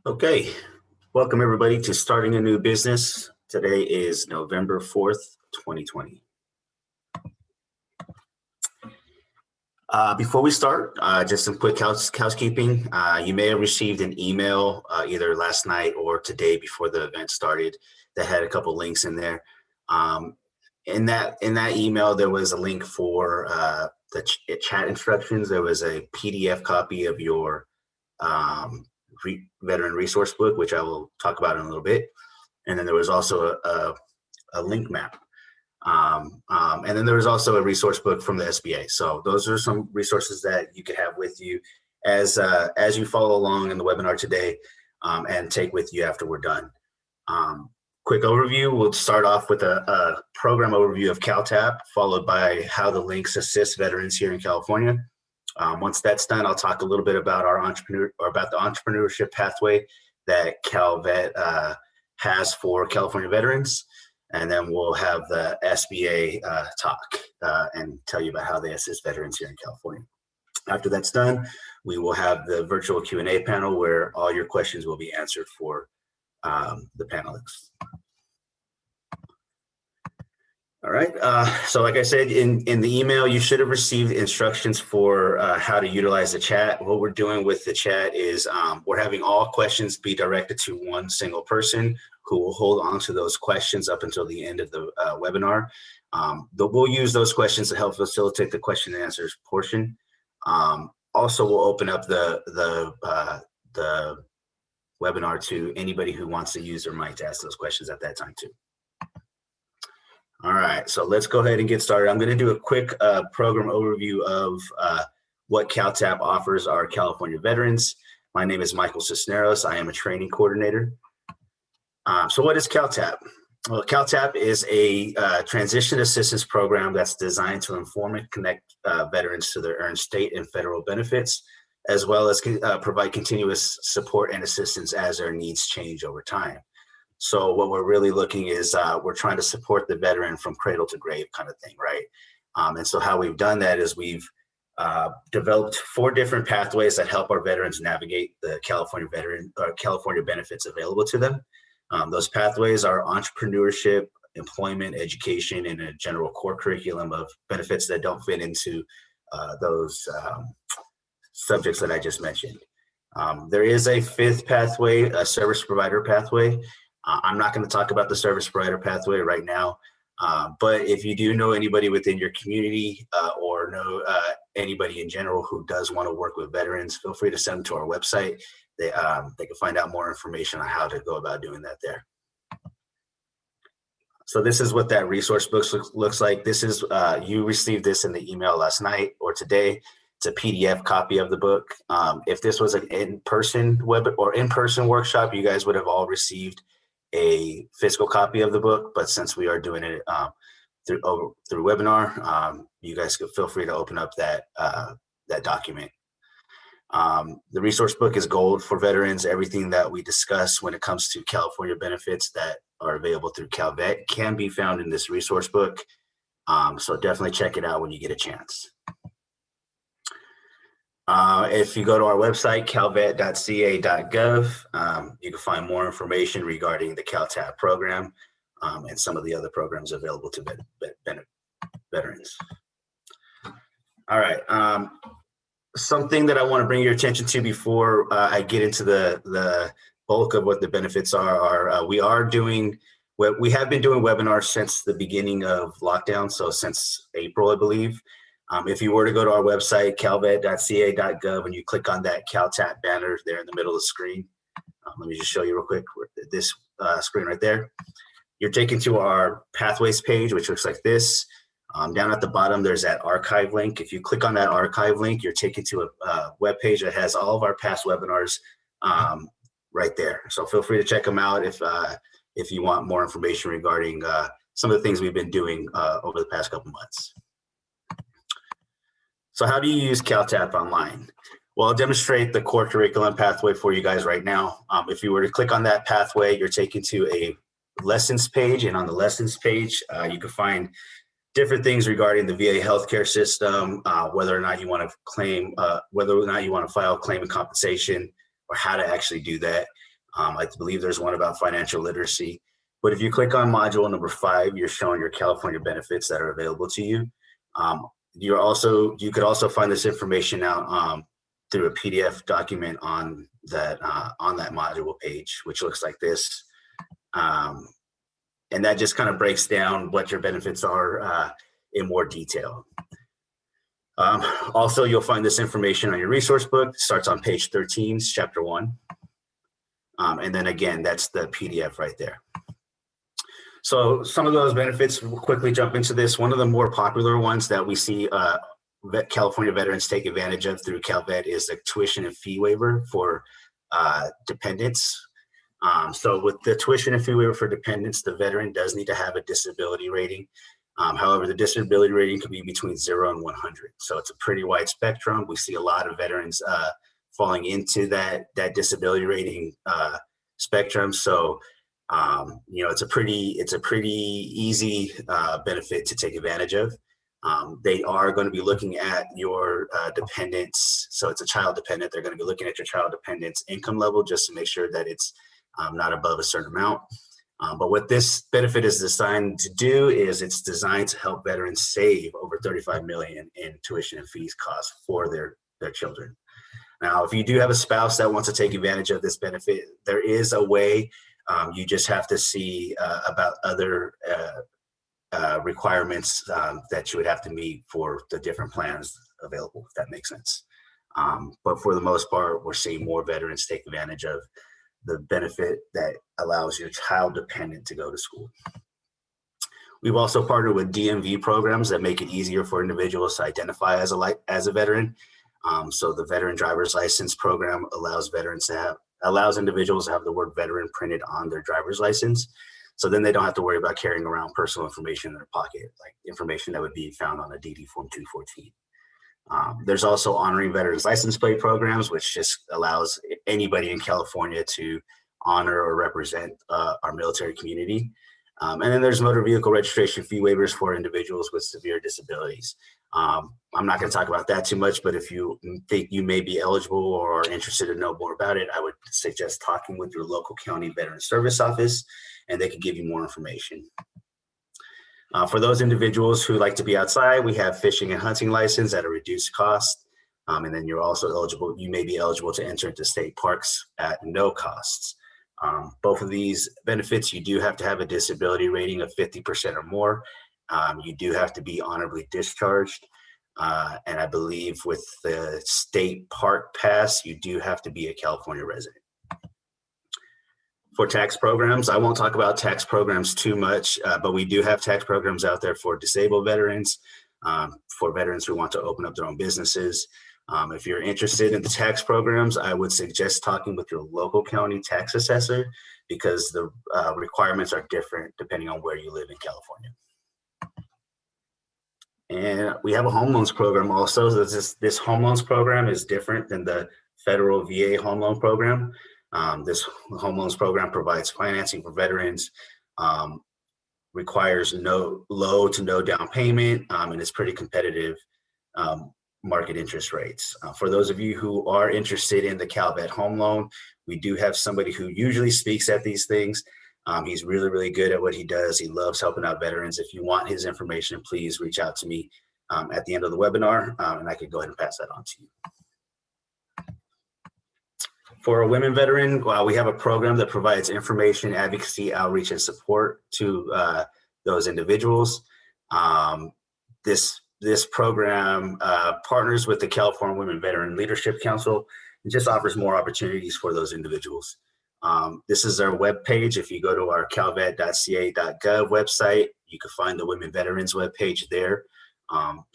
Okay, welcome everybody to Starting a New Business. Today is November 4th, 2020. Before we start, just some quick housekeeping. You may have received an email either last night or today before the event started that had a couple links in there. In that email, there was a link for the chat instructions. There was a PDF copy of your veteran resource book, which I will talk about in a little bit. And then there was also a link map. And then there was also a resource book from the SBA. So those are some resources that you could have with you as you follow along in the webinar today, and take with you after we're done. Quick overview, we'll start off with a program overview of CalTAP, followed by how the links assist veterans here in California. Once that's done, I'll talk a little bit about the entrepreneurship pathway that CalVet has for California veterans. And then we'll have the SBA talk and tell you about how they assist veterans here in California. After that's done, we will have the virtual Q&A panel where all your questions will be answered for the panelists. All right, so like I said, in the email, you should have received instructions for how to utilize the chat. What we're doing with the chat is we're having all questions be directed to one single person who will hold on to those questions up until the end of the webinar. We'll use those questions to help facilitate the question and answers portion. Also, we'll open up the webinar to anybody who wants to use their mic to ask those questions at that time too. All right, so let's go ahead and get started. I'm going to do a quick program overview of what CalTAP offers our California veterans. My name is Michael Cisneros. I am a training coordinator. So what is CalTAP? Well, CalTAP is a transition assistance program that's designed to inform and connect veterans to their earned state and federal benefits, as well as provide continuous support and assistance as their needs change over time. So what we're really looking is we're trying to support the veteran from cradle to grave kind of thing, right? And so how we've done that is we've developed 4 different pathways that help our veterans navigate the California benefits available to them. Those pathways are entrepreneurship, employment, education, and a general core curriculum of benefits that don't fit into those subjects that I just mentioned. There is a 5th pathway, a service provider pathway. I'm not going to talk about the service provider pathway right now, but if you do know anybody within your community or know anybody in general who does want to work with veterans, feel free to send them to our website. They can find out more information on how to go about doing that there. So this is what that resource book looks like. This is, you received this in the email last night or today. It's a PDF copy of the book. If this was an in-person workshop, you guys would have all received a physical copy of the book, but since we are doing it through webinar, you guys could feel free to open up that document. The resource book is gold for veterans. Everything that we discuss when it comes to California benefits that are available through CalVet can be found in this resource book. So definitely check it out when you get a chance. If you go to our website, calvet.ca.gov, you can find more information regarding the CalTAP program and some of the other programs available to veterans. All right. Something that I want to bring your attention to before I get into the bulk of what the benefits are we have been doing webinars since the beginning of lockdown, so since April, I believe. If you were to go to our website, calvet.ca.gov, and you click on that CalTAP banner there in the middle of the screen, let me just show you real quick this screen right there. You're taken to our pathways page, which looks like this. Down at the bottom, there's that archive link. If you click on that archive link, you're taken to a web page that has all of our past webinars right there. So feel free to check them out if you want more information regarding some of the things we've been doing over the past couple months. So how do you use CalTAP online? Well, I'll demonstrate the core curriculum pathway for you guys right now. If you were to click on that pathway, you're taken to a lessons page, and on the lessons page, you can find different things regarding the VA healthcare system, whether or not you want to claim, whether or not you want to file claim and compensation, or how to actually do that. I believe there's one about financial literacy. But if you click on module number 5, you're showing your California benefits that are available to you. You could also find this information out through a PDF document on that module page, which looks like this. And that just kind of breaks down what your benefits are in more detail. Also, you'll find this information on your resource book. It starts on page 13, chapter 1. And then again, that's the PDF right there. So some of those benefits, we'll quickly jump into this. One of the more popular ones that we see California veterans take advantage of through CalVet is the tuition and fee waiver for dependents. So with the tuition and fee waiver for dependents, the veteran does need to have a disability rating. However, the disability rating can be between 0 and 100. So it's a pretty wide spectrum. We see a lot of veterans falling into that disability rating spectrum. So it's a pretty easy benefit to take advantage of. They are going to be looking at your dependents. So it's a child dependent. They're going to be looking at your child dependent's income level just to make sure that it's not above a certain amount. But what this benefit is designed to do is it's designed to help veterans save over $35 million in tuition and fees costs for their children. Now, if you do have a spouse that wants to take advantage of this benefit, there is a way. You just have to see about other requirements that you would have to meet for the different plans available, if that makes sense. But for the most part, we're seeing more veterans take advantage of the benefit that allows your child dependent to go to school. We've also partnered with DMV programs that make it easier for individuals to identify as a veteran. So the Veteran Driver's License program allows individuals to have the word veteran printed on their driver's license. So then they don't have to worry about carrying around personal information in their pocket, like information that would be found on a DD Form 214. There's also honoring veterans license plate programs, which just allows anybody in California to honor or represent our military community. And then there's motor vehicle registration fee waivers for individuals with severe disabilities. I'm not going to talk about that too much, but if you think you may be eligible or are interested to know more about it, I would suggest talking with your local county veteran service office, and they can give you more information. For those individuals who like to be outside, we have fishing and hunting license at a reduced cost. And then you may be eligible to enter into state parks at no costs. Both of these benefits, you do have to have a disability rating of 50% or more. You do have to be honorably discharged. And I believe with the state park pass, you do have to be a California resident. For tax programs, I won't talk about tax programs too much, but we do have tax programs out there for disabled veterans, for veterans who want to open up their own businesses. If you're interested in the tax programs, I would suggest talking with your local county tax assessor because the requirements are different depending on where you live in California. And we have a home loans program also. This home loans program is different than the federal VA home loan program. This home loans program provides financing for veterans, requires low to no down payment, and it's pretty competitive market interest rates. For those of you who are interested in the CalVet home loan, we do have somebody who usually speaks at these things. He's really, really good at what he does. He loves helping out veterans. If you want his information, please reach out to me at the end of the webinar, and I could go ahead and pass that on to you. For a women veteran, we have a program that provides information, advocacy, outreach, and support to those individuals. This program partners with the California Women Veteran Leadership Council and just offers more opportunities for those individuals. This is our webpage. If you go to our calvet.ca.gov website, you can find the Women Veterans webpage there.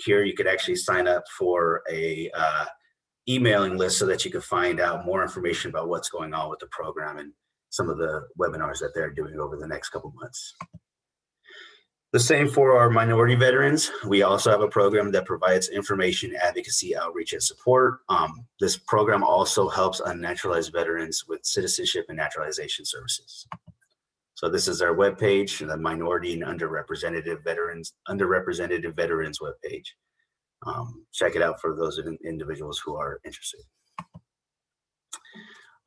Here you could actually sign up for a emailing list so that you can find out more information about what's going on with the program and some of the webinars that they're doing over the next couple months. The same for our minority veterans. We also have a program that provides information, advocacy, outreach, and support. This program also helps unnaturalized veterans with citizenship and naturalization services. So this is our webpage, the Minority and Underrepresented Veterans webpage. Check it out for those individuals who are interested.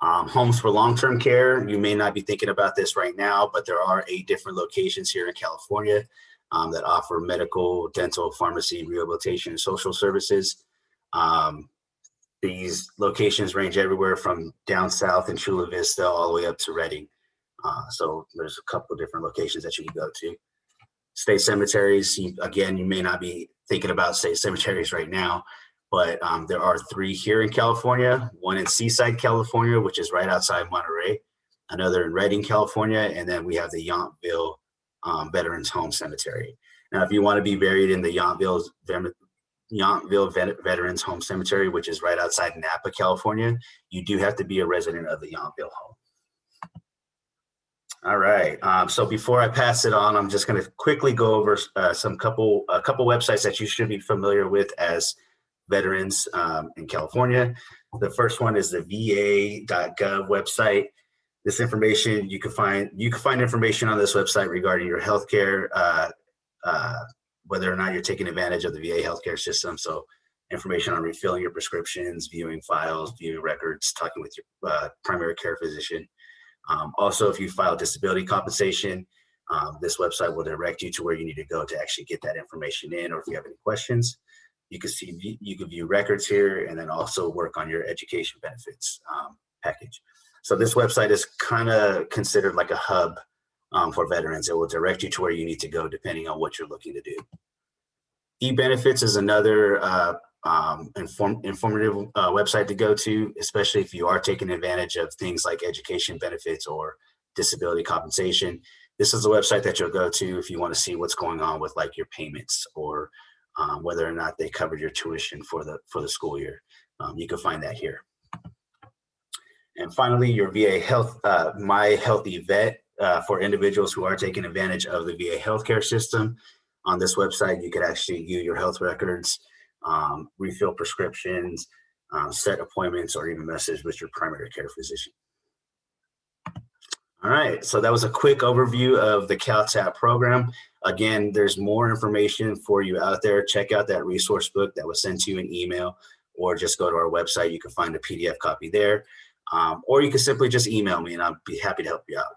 Homes for long-term care, you may not be thinking about this right now, but there are 8 different locations here in California that offer medical, dental, pharmacy, rehabilitation, and social services. Um, these locations range everywhere from down south in Chula Vista all the way up to Redding. So there's a couple of different locations that you can go to. State cemeteries, again, you may not be thinking about state cemeteries right now, but there are 3 here in California, one in Seaside, California, which is right outside Monterey, another in Redding, California, and then we have the Yountville Veterans Home Cemetery. Now, if you want to be buried in the Yountville Veterans Home Cemetery, which is right outside Napa, California, you do have to be a resident of the Yountville home. All right. So before I pass it on, I'm just going to quickly go over a couple websites that you should be familiar with as veterans in California. The first one is the va.gov website. This information you can find information on this website regarding your healthcare, whether or not you're taking advantage of the VA healthcare system. So information on refilling your prescriptions, viewing files, viewing records, talking with your primary care physician. Also, if you file disability compensation, this website will direct you to where you need to go to actually get that information in, or if you have any questions. You can view records here and then also work on your education benefits package. So this website is kind of considered like a hub for veterans. It will direct you to where you need to go depending on what you're looking to do. E-Benefits is another informative website to go to, especially if you are taking advantage of things like education benefits or disability compensation. This is the website that you'll go to if you want to see what's going on with like your payments or whether or not they covered your tuition for the school year. You can find that here. And finally, your VA Health, My Healthy Vet for individuals who are taking advantage of the VA healthcare system. On this website, you could actually view your health records, refill prescriptions, set appointments, or even message with your primary care physician. All right, so that was a quick overview of the CalTAP program. Again, there's more information for you out there. Check out that resource book that was sent to you in email, or just go to our website. You can find a PDF copy there, or you can simply just email me and I'll be happy to help you out.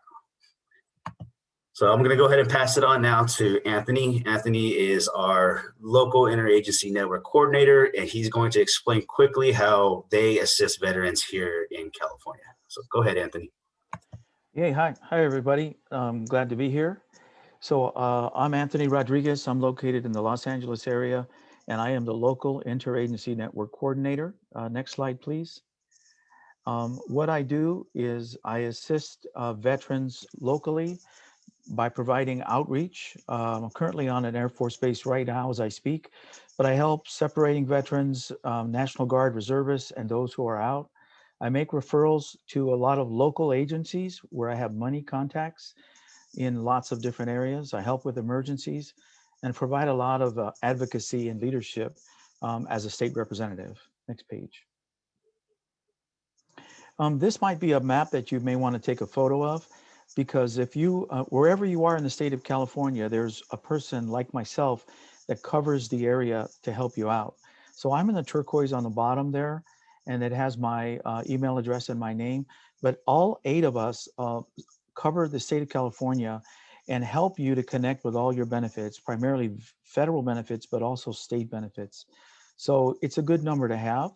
So I'm going to go ahead and pass it on now to Anthony. Anthony is our local interagency network coordinator, and he's going to explain quickly how they assist veterans here in California. So go ahead, Anthony. Hey, hi everybody. Glad to be here. So I'm Anthony Rodriguez. I'm located in the Los Angeles area, and I am the local interagency network coordinator. Next slide, please. What I do is I assist veterans locally by providing outreach. I'm currently on an Air Force base right now as I speak, but I help separating veterans, National Guard reservists, and those who are out. I make referrals to a lot of local agencies where I have money contacts in lots of different areas. I help with emergencies and provide a lot of advocacy and leadership as a state representative. Next page. This might be a map that you may want to take a photo of, because if you, wherever you are in the state of California, there's a person like myself that covers the area to help you out. So I'm in the turquoise on the bottom there, and it has my email address and my name, but all 8 of us cover the state of California and help you to connect with all your benefits, primarily federal benefits, but also state benefits. So it's a good number to have.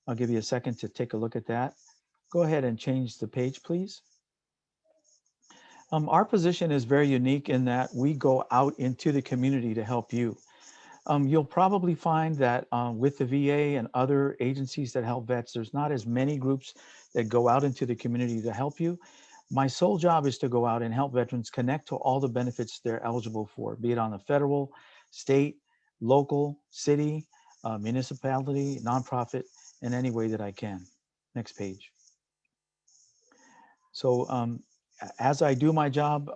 I'll give you a second to take a look at that. Go ahead and change the page, please. Our position is very unique in that we go out into the community to help you. You'll probably find that with the VA and other agencies that help vets, there's not as many groups that go out into the community to help you. My sole job is to go out and help veterans connect to all the benefits they're eligible for, be it on the federal, state, local, city, municipality, nonprofit, in any way that I can. Next page. So as I do my job,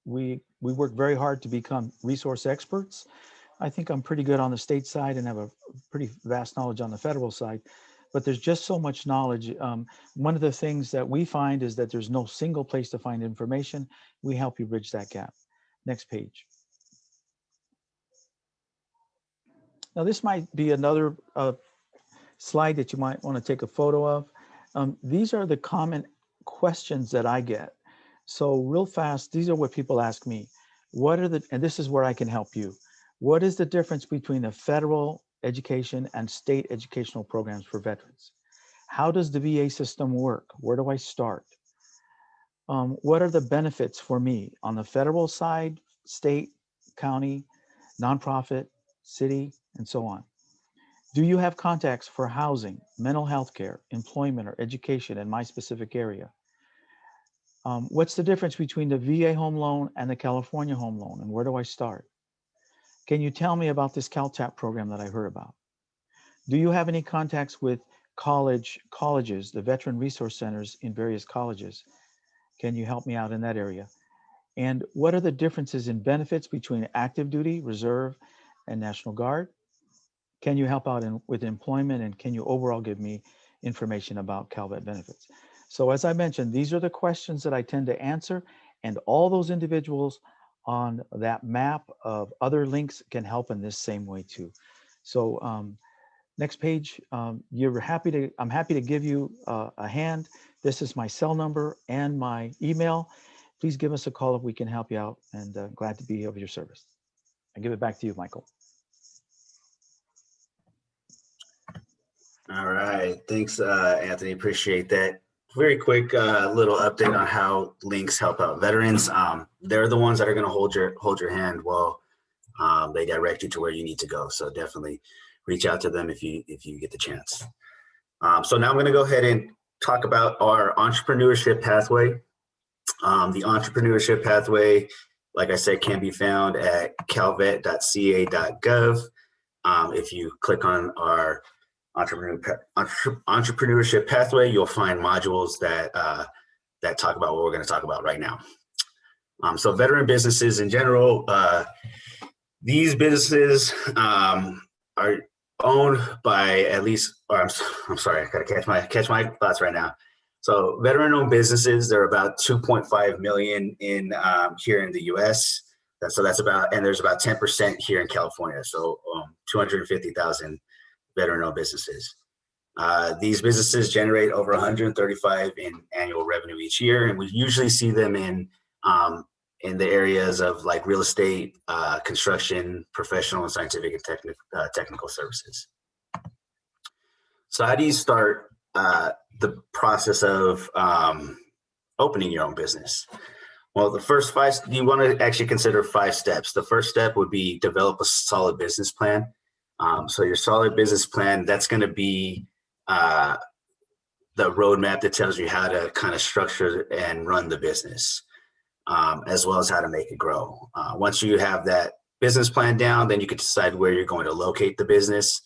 we work very hard to become resource experts. I think I'm pretty good on the state side and have a pretty vast knowledge on the federal side, but there's just so much knowledge. One of the things that we find is that there's no single place to find information. We help you bridge that gap. Next page. Now this might be another slide that you might want to take a photo of. These are the common questions that I get. So real fast, these are what people ask me. And this is where I can help you. What is the difference between the federal education and state educational programs for veterans? How does the VA system work? Where do I start? What are the benefits for me on the federal side, state, county, nonprofit, city, and so on? Do you have contacts for housing, mental health care, employment, or education in my specific area? What's the difference between the VA home loan and the California home loan, and where do I start? Can you tell me about this CalTAP program that I heard about? Do you have any contacts with colleges, the veteran resource centers in various colleges? Can you help me out in that area? And what are the differences in benefits between active duty, reserve, and National Guard? Can you help out with employment, and can you overall give me information about CalVet benefits? So as I mentioned, these are the questions that I tend to answer, and all those individuals on that map of other links can help in this same way too. So next page, I'm happy to give you a hand. This is my cell number and my email. Please give us a call if we can help you out, and glad to be of your service. I give it back to you, Michael. All right, thanks, Anthony. Appreciate that. Very quick little update on how links help out veterans. They're the ones that are going to hold your hand while they direct you to where you need to go. So definitely reach out to them if you get the chance. So now I'm going to go ahead and talk about our entrepreneurship pathway. The entrepreneurship pathway, like I said, can be found at calvet.ca.gov. If you click on our entrepreneurship pathway, you'll find modules that talk about what we're going to talk about right now. So veteran businesses in general, these businesses are owned by at least, I'm sorry, I gotta catch my thoughts right now. So veteran-owned businesses, there are about 2.5 million in here in the U.S. So that's about, and there's about 10% here in California. So 250,000 veteran-owned businesses. These businesses generate over 135 in annual revenue each year, and we usually see them in the areas of like real estate, construction, professional and scientific and technical services. So how do you start the process of opening your own business? Well, the first you want to actually consider 5 steps. The first step would be develop a solid business plan. So your solid business plan, that's going to be the roadmap that tells you how to kind of structure and run the business, as well as how to make it grow. Once you have that business plan down, then you can decide where you're going to locate the business.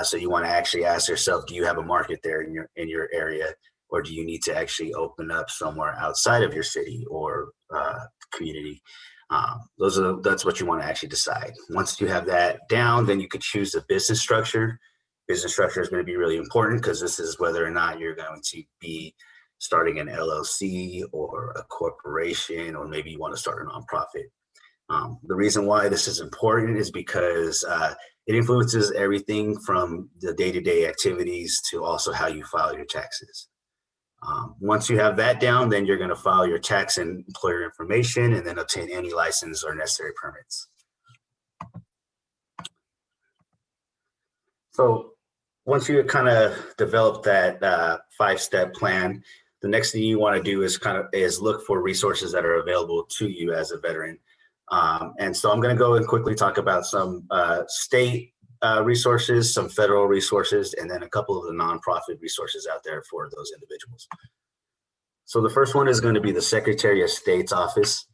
So you want to actually ask yourself, do you have a market there in your area, or do you need to actually open up somewhere outside of your city or community? That's what you want to actually decide. Once you have that down, then you could choose a business structure. Business structure is going to be really important because this is whether or not you're going to be starting an LLC or a corporation, or maybe you want to start a nonprofit. The reason why this is important is because it influences everything from the day-to-day activities to also how you file your taxes. Once you have that down, then you're going to file your tax and employer information and then obtain any license or necessary permits. So once you kind of develop that 5-step plan, the next thing you want to do is look for resources that are available to you as a veteran. And so I'm going to go and quickly talk about some state resources, some federal resources, and then a couple of the nonprofit resources out there for those individuals. So the first one is going to be the Secretary of State's office.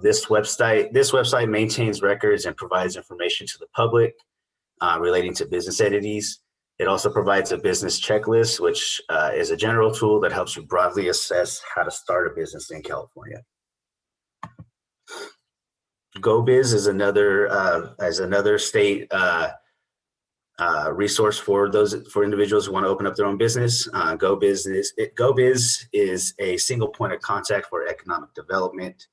This website maintains records and provides information to the public relating to business entities. It also provides a business checklist, which is a general tool that helps you broadly assess how to start a business in California. GoBiz is another state resource for individuals who want to open up their own business. GoBiz is a single point of contact for economic development.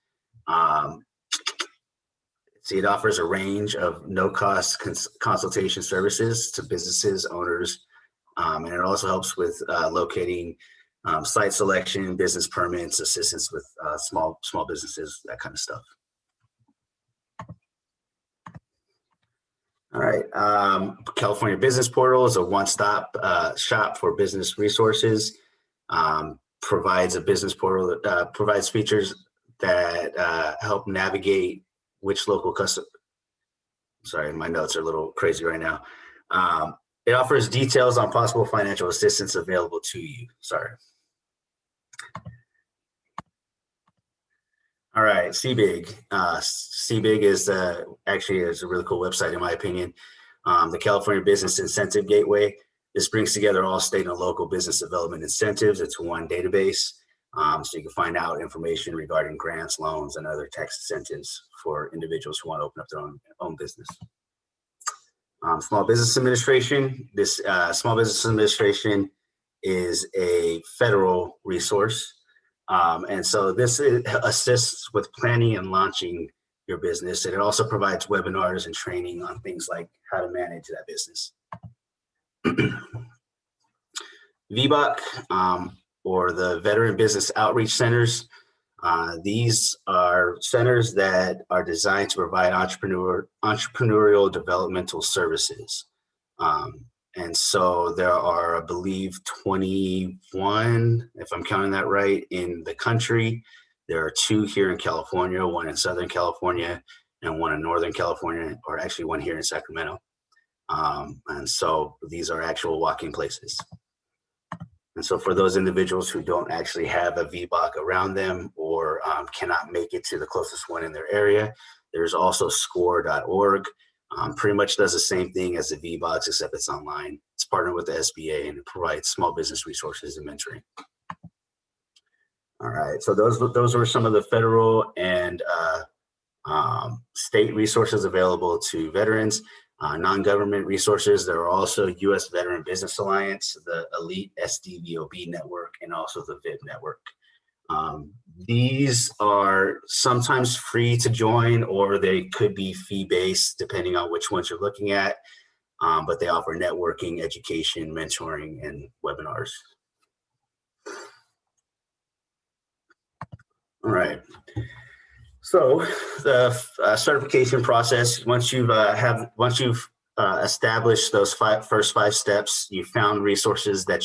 It offers a range of no-cost consultation services to businesses, owners, And it also helps with locating site selection, business permits, assistance with small businesses, that kind of stuff. All right. California Business Portal is a one-stop shop for business resources. Provides a business portal that provides features that help navigate which local customer. Sorry, my notes are a little crazy right now. It offers details on possible financial assistance available to you. Sorry. All right, CBIG. CBIG is actually is a really cool website in my opinion. The California Business Incentive Gateway. This brings together all state and local business development incentives into one database. So you can find out information regarding grants, loans, and other tax incentives for individuals who want to open up their own business. Small Business Administration. This Small Business Administration is a federal resource. And so this assists with planning and launching your business. And it also provides webinars and training on things like how to manage that business. VBOC, or the Veteran Business Outreach Centers. These are centers that are designed to provide entrepreneurial developmental services. And so there are, I believe, 21, if I'm counting that right, in the country. There are 2 here in California, one in Southern California and one in Northern California, or actually one here in Sacramento. And so these are actual walking places. And so for those individuals who don't actually have a VBOC around them or cannot make it to the closest one in their area, there's also score.org. Pretty much does the same thing as the VBOCs, except it's online. It's partnered with the SBA and it provides small business resources and mentoring. All right, so those were some of the federal and state resources available to veterans. Non-government resources, there are also U.S. Veteran Business Alliance, the Elite SDVOB Network, and also the VIB Network. These are sometimes free to join, or they could be fee-based depending on which ones you're looking at, but they offer networking, education, mentoring, and webinars. All right. So the certification process, once you've established those first five steps, you found resources that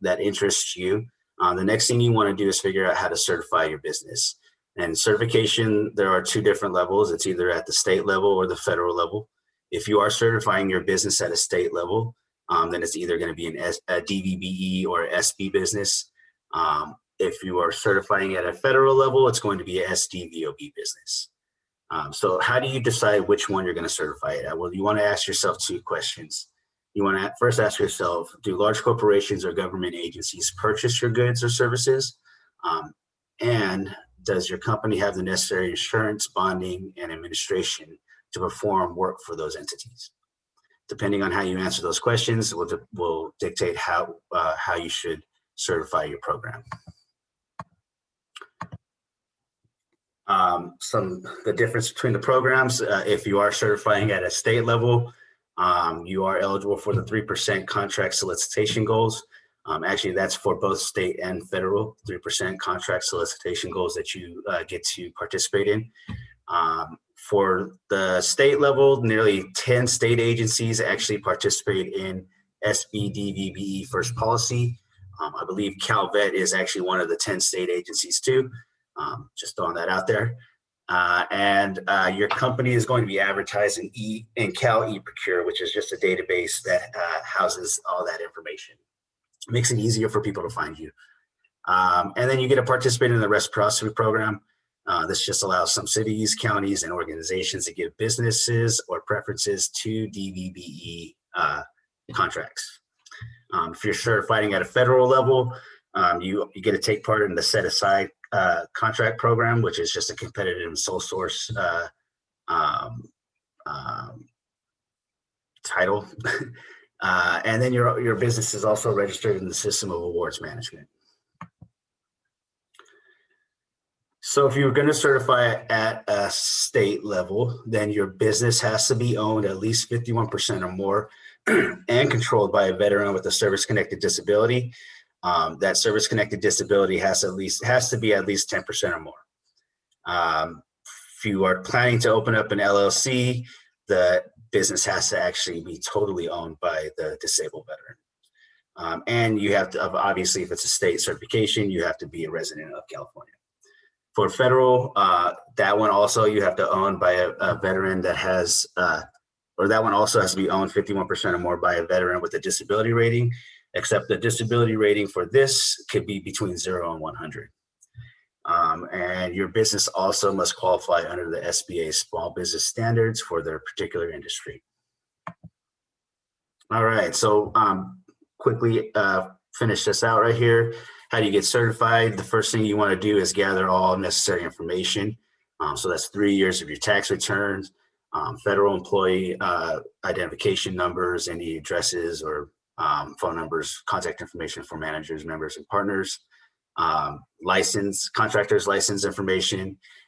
that interest you. The next thing you want to do is figure out how to certify your business. And certification, there are 2 different levels. It's either at the state level or the federal level. If you are certifying your business at a state level, then it's either going to be a DVBE or SB business. If you are certifying at a federal level, it's going to be a SDVOB business. So how do you decide which one you're going to certify it at? Well, you want to ask yourself 2 questions. You want to first ask yourself, do large corporations or government agencies purchase your goods or services? And does your company have the necessary insurance, bonding, and administration to perform work for those entities? Depending on how you answer those questions will dictate how you should certify your program. The difference between the programs, if you are certifying at a state level, you are eligible for the 3% contract solicitation goals. Actually, that's for both state and federal, 3% contract solicitation goals that you get to participate in. For the state level, nearly 10 state agencies actually participate in SBDVBE First Policy. I believe CalVet is actually one of the 10 state agencies too. Just throwing that out there. And your company is going to be advertised in Cal eProcure, which is just a database that houses all that information. It makes it easier for people to find you. And then you get to participate in the reciprocity program. This just allows some cities, counties, and organizations to give businesses or preferences to DVBE contracts. If you're certifying at a federal level, you get to take part in the set aside contract program, which is just a competitive and sole source title. And then your business is also registered in the system of awards management. So if you're going to certify at a state level, then your business has to be owned at least 51% or more and controlled by a veteran with a service-connected disability. That service-connected disability has to be at least 10% or more. If you are planning to open up an LLC, the business has to actually be totally owned by the disabled veteran. And you have to, obviously, if it's a state certification, you have to be a resident of California. For federal, that one also you have to own by a veteran that has, or that one also has to be owned 51% or more by a veteran with a disability rating, except the disability rating for this could be between 0 and 100. And your business also must qualify under the SBA small business standards for their particular industry. All right, so quickly finish this out right here. How do you get certified? The first thing you want to do is gather all necessary information. So that's 3 years of your tax returns, federal employee identification numbers, any addresses or phone numbers, contact information for managers, members, and partners, contractor's license information.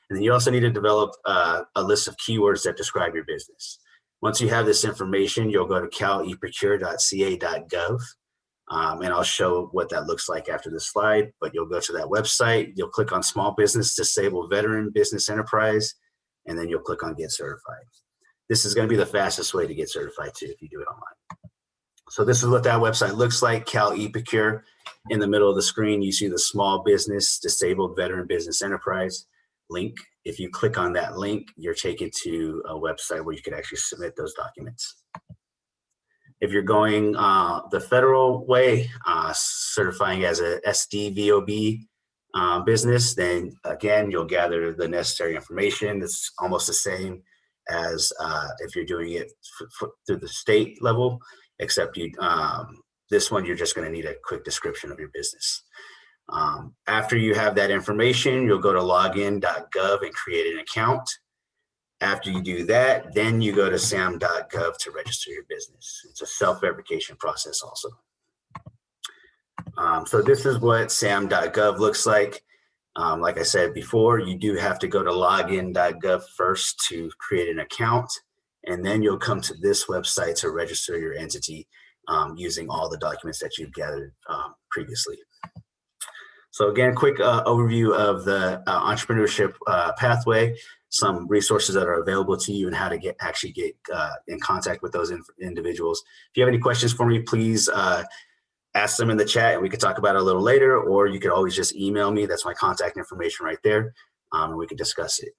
And then you also need to develop a list of keywords that describe your business. Once you have this information, you'll go to calvet.ca.gov. And I'll show what that looks like after this slide, but you'll go to that website, you'll click on Small Business Disabled Veteran Business Enterprise, and then you'll click on Get Certified. This is going to be the fastest way to get certified too if you do it online. So this is what that website looks like, Cal eProcure. In the middle of the screen, you see the Small Business Disabled Veteran Business Enterprise link. If you click on that link, you're taken to a website where you can actually submit those documents. If you're going the federal way, certifying as a SDVOB business, then again, you'll gather the necessary information. It's almost the same as if you're doing it through the state level, except this one, you're just going to need a quick description of your business. After you have that information, you'll go to login.gov and create an account. After you do that, then you go to sam.gov to register your business. It's a self-verification process also. So this is what sam.gov looks like. Like I said before, you do have to go to login.gov first to create an account, and then you'll come to this website to register your entity using all the documents that you've gathered previously. So again, quick overview of the entrepreneurship pathway, some resources that are available to you and how to actually get in contact with those individuals. If you have any questions for me, please ask them in the chat and we could talk about it a little later, or you could always just email me. That's my contact information right there, and we can discuss it.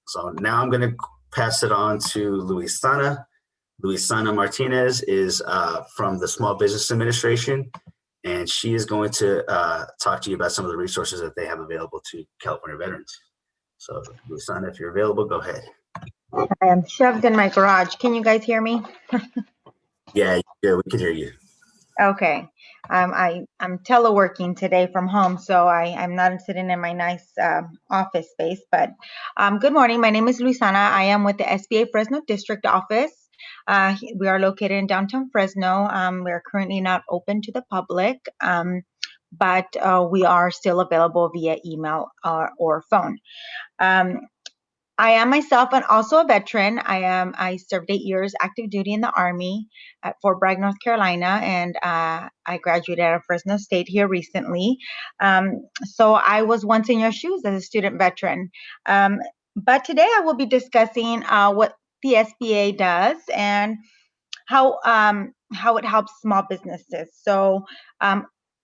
So now I'm going to pass it on to Luisana. Luisana Martinez is from the Small Business Administration, and she is going to talk to you about some of the resources that they have available to California veterans. So, Luisana, if you're available, go ahead. I am shoved in my garage. Can you guys hear me? Yeah, we can hear you. Okay. I'm teleworking today from home, so I'm not sitting in my nice office space. But good morning. My name is Luisana. I am with the SBA Fresno District Office. We are located in downtown Fresno. We are currently not open to the public, but we are still available via email or phone. I am myself and also a veteran. I served 8 years active duty in the Army at Fort Bragg, North Carolina, and I graduated out of Fresno State here recently. So I was once in your shoes as a student veteran. But today I will be discussing what the SBA does and how it helps small businesses. So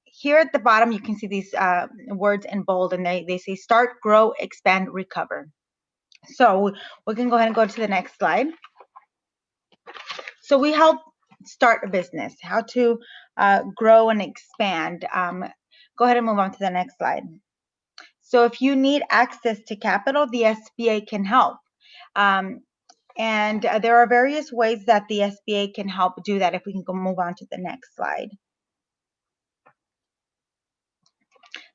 here at the bottom, you can see these words in bold, and they say start, grow, expand, recover. So we can go ahead and go to the next slide. So we help start a business, how to grow and expand. Go ahead and move on to the next slide. So if you need access to capital, the SBA can help. And there are various ways that the SBA can help do that. If we can go move on to the next slide.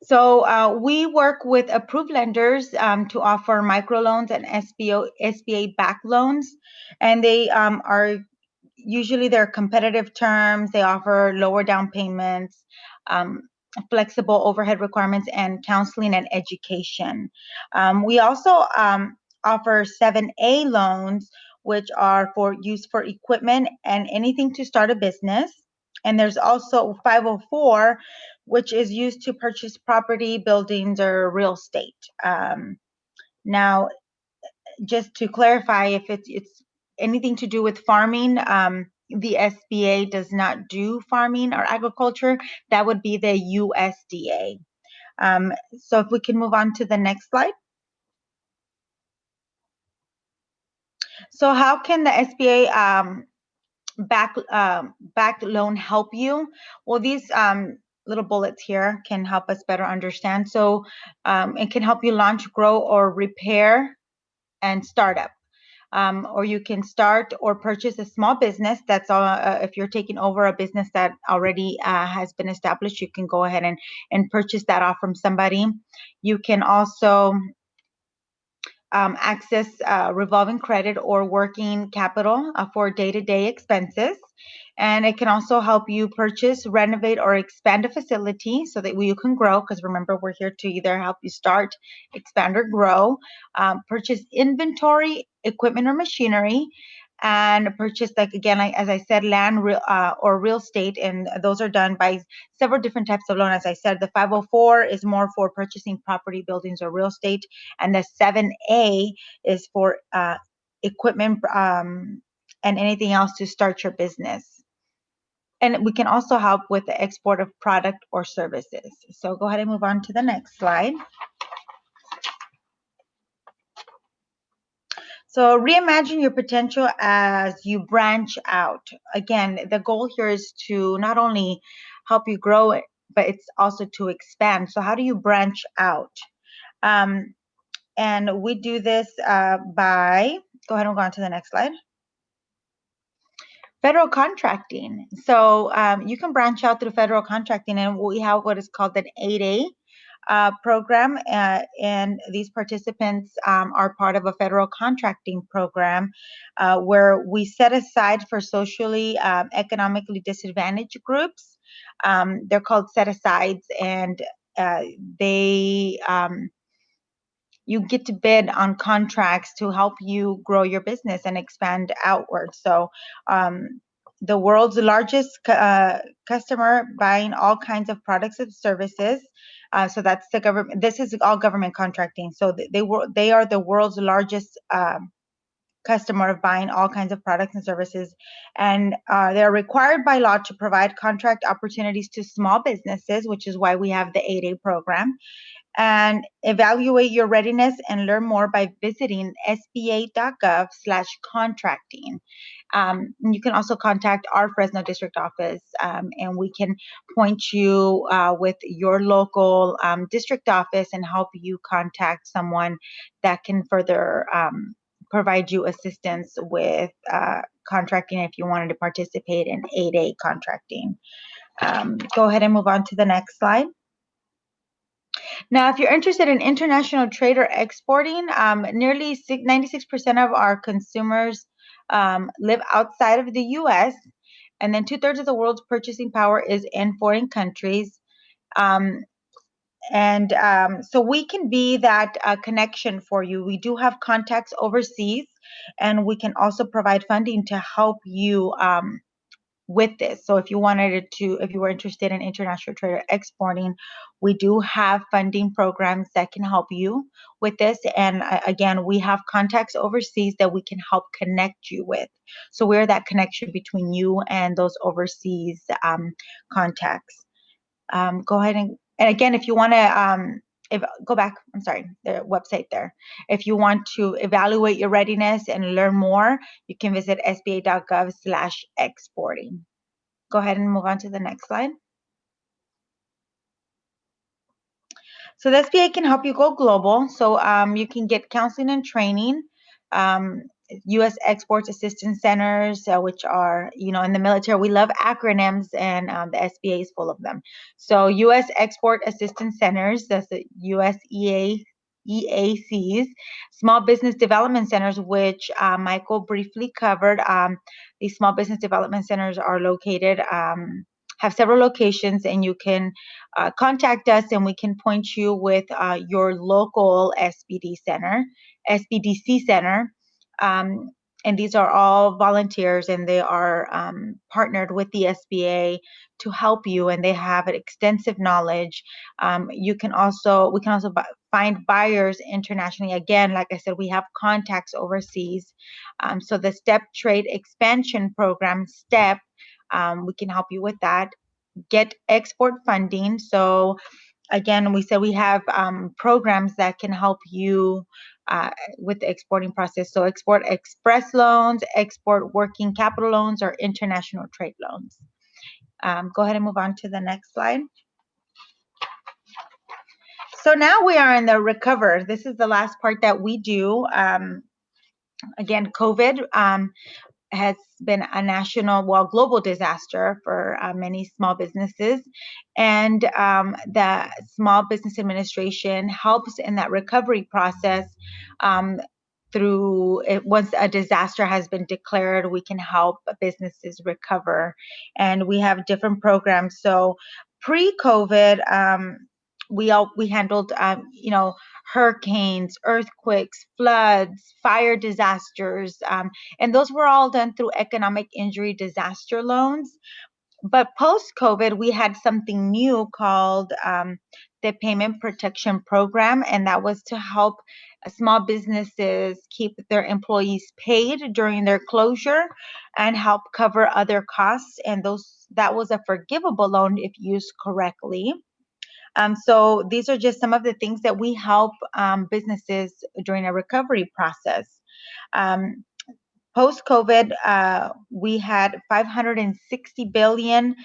So we work with approved lenders to offer microloans and SBA-backed loans, and they are usually they're competitive terms. They offer lower down payments, flexible overhead requirements, and counseling and education. We also offer 7A loans, which are for use for equipment and anything to start a business. And there's also 504, which is used to purchase property, buildings, or real estate. Now, just to clarify, if it's anything to do with farming, the SBA does not do farming or agriculture. That would be the USDA. So if we can move on to the next slide. So how can the SBA back loan help you? Well, these little bullets here can help us better understand. So it can help you launch, grow, or repair and startup. Or you can start or purchase a small business. That's all. If you're taking over a business that already has been established, you can go ahead and purchase that off from somebody. You can also access revolving credit or working capital for day-to-day expenses. And it can also help you purchase, renovate, or expand a facility so that you can grow, because remember, we're here to either help you start, expand, or grow. Purchase inventory, equipment, or machinery, and purchase, like again, like as I said, land or real estate, and those are done by several different types of loan. As I said, the 504 is more for purchasing property, buildings, or real estate, and the 7A is for equipment and anything else to start your business. And we can also help with the export of product or services. So go ahead and move on to the next slide. So reimagine your potential as you branch out. Again, the goal here is to not only help you grow it, but it's also to expand. So how do you branch out? And we do this by, go ahead and go on to the next slide. Federal contracting. So you can branch out through federal contracting, and we have what is called an 8A program, and these participants are part of a federal contracting program where we set aside for socially, economically disadvantaged groups. They're called set-asides, and they you get to bid on contracts to help you grow your business and expand outward. So the world's largest customer buying all kinds of products and services. So that's the government. This is all government contracting. So they are the world's largest customer of buying all kinds of products and services, and they're required by law to provide contract opportunities to small businesses, which is why we have the 8A program. And evaluate your readiness and learn more by visiting sba.gov/contracting. You can also contact our Fresno district office, and we can point you with your local district office and help you contact someone that can further provide you assistance with contracting if you wanted to participate in 8A contracting. Go ahead and move on to the next slide. Now, if you're interested in international trade or exporting, nearly 96% of our consumers live outside of the U.S., and then 2/3 of the world's purchasing power is in foreign countries. So we can be that connection for you. We do have contacts overseas, and we can also provide funding to help you with this. So if you were interested in international trade or exporting, we do have funding programs that can help you with this. And again, we have contacts overseas that we can help connect you with. So we're that connection between you and those overseas contacts. Go ahead and again, if you want to, go back, I'm sorry, the website there. If you want to evaluate your readiness and learn more, you can visit sba.gov/exporting. Go ahead and move on to the next slide. So the SBA can help you go global. So you can get counseling and training. U.S. Export Assistance Centers, which are, in the military, we love acronyms, and the SBA is full of them. So U.S. Export Assistance Centers, that's the EACs, Small Business Development Centers, which Michael briefly covered. These Small Business Development Centers are located, have several locations, and you can contact us, and we can point you with your local SBDC center. and these are all volunteers, and they are partnered with the SBA to help you, and they have an extensive knowledge. We can also find buyers internationally. Again, like I said, we have contacts overseas. So the STEP Trade Expansion Program, STEP, we can help you with that. Get export funding. So again, we said we have programs that can help you with the exporting process. So export express loans, export working capital loans, or international trade loans. Go ahead and move on to the next slide. So now we are in the recover. This is the last part that we do. Again, COVID has been a national, global disaster for many small businesses. And the Small Business Administration helps in that recovery process once a disaster has been declared, we can help businesses recover. And we have different programs. So pre-COVID, we handled, hurricanes, earthquakes, floods, fire disasters, and those were all done through economic injury disaster loans. But post-COVID, we had something new called the Payment Protection Program, and that was to help small businesses keep their employees paid during their closure and help cover other costs. And that was a forgivable loan if used correctly. So these are just some of the things that we help businesses during a recovery process. Post-COVID, we had $560 billion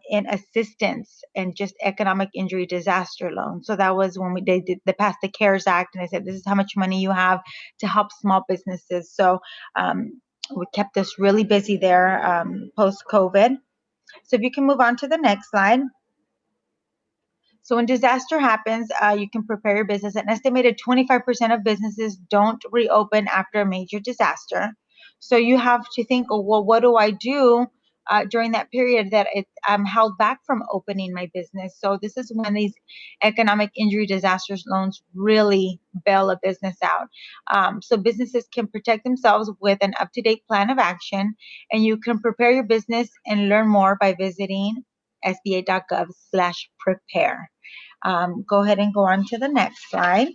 in assistance and just economic injury disaster loans. So that was when they passed the CARES Act, and they said, this is how much money you have to help small businesses. So we kept us really busy there post-COVID. So if you can move on to the next slide. So when disaster happens, you can prepare your business. An estimated 25% of businesses don't reopen after a major disaster. So you have to think, well, what do I do during that period that I'm held back from opening my business? So this is when these economic injury disasters loans really bail a business out. So businesses can protect themselves with an up-to-date plan of action, and you can prepare your business and learn more by visiting sba.gov/prepare. Go ahead and go on to the next slide.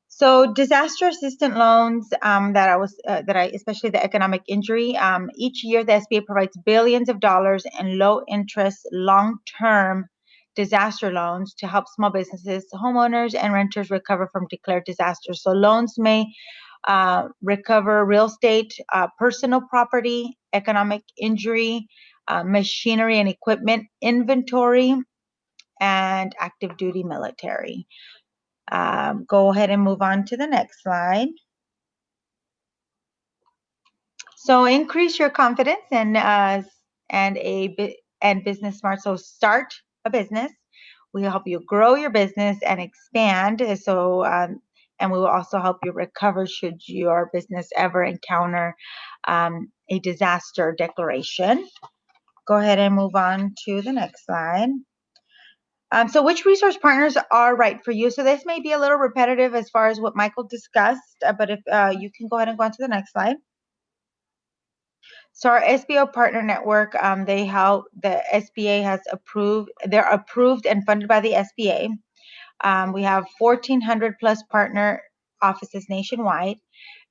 So disaster assistance loans especially the economic injury, each year the SBA provides billions of dollars in low interest, long-term disaster loans to help small businesses, homeowners, and renters recover from declared disasters. So loans may recover real estate, personal property, economic injury, machinery and equipment, inventory, and active duty military. Go ahead and move on to the next slide. So increase your confidence and business smart. So start a business. We help you grow your business and expand. So and we will also help you recover should your business ever encounter a disaster declaration. Go ahead and move on to the next slide. So which resource partners are right for you? So this may be a little repetitive as far as what Michael discussed, but if you can go ahead and go on to the next slide. So our SBO partner network, they help, the SBA has approved, they're approved and funded by the SBA. We have 1,400 plus partner offices nationwide.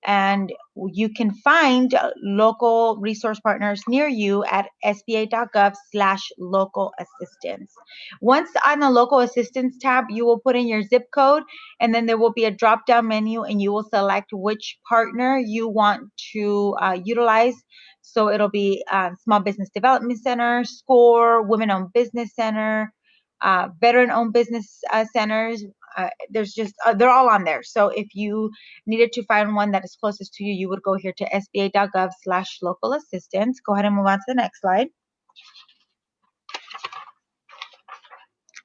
And you can find local resource partners near you at sba.gov/local assistance. Once on the local assistance tab, you will put in your zip code, and then there will be a drop-down menu, and you will select which partner you want to utilize. So it'll be Small Business Development Center, SCORE, Women-Owned Business Center, Veteran-Owned Business Centers. They're all on there. So if you needed to find one that is closest to you, you would go here to sba.gov/local assistance. Go ahead and move on to the next slide.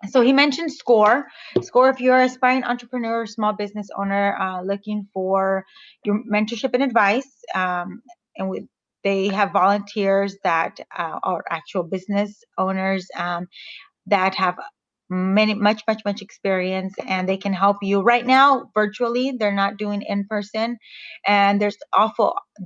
So he mentioned SCORE. SCORE, if you're an aspiring entrepreneur or small business owner looking for your mentorship and advice, they have volunteers that are actual business owners that have much experience, and they can help you right now virtually. They're not doing in person, and they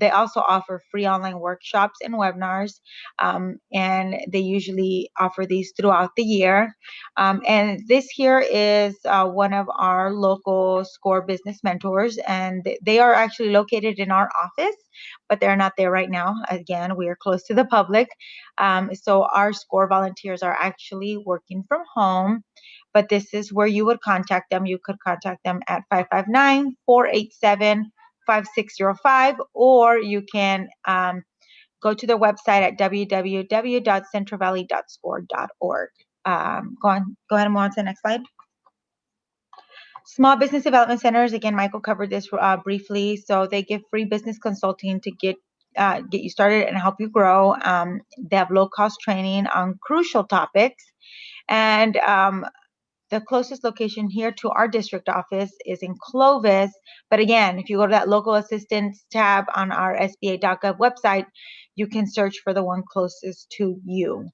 also offer free online workshops and webinars, and they usually offer these throughout the year. And this here is one of our local SCORE business mentors, and they are actually located in our office, but they're not there right now. Again, we are close to the public. So our SCORE volunteers are actually working from home, but this is where you would contact them. You could contact them at 559-487-5605, or you can go to their website at www.centralvalley.score.org. Go ahead and move on to the next slide. Small business development centers, again, Michael covered this briefly. So they give free business consulting to get you started and help you grow. They have low-cost training on crucial topics. And the closest location here to our district office is in Clovis. But again, if you go to that local assistance tab on our SBA.gov website, you can search for the one closest to you.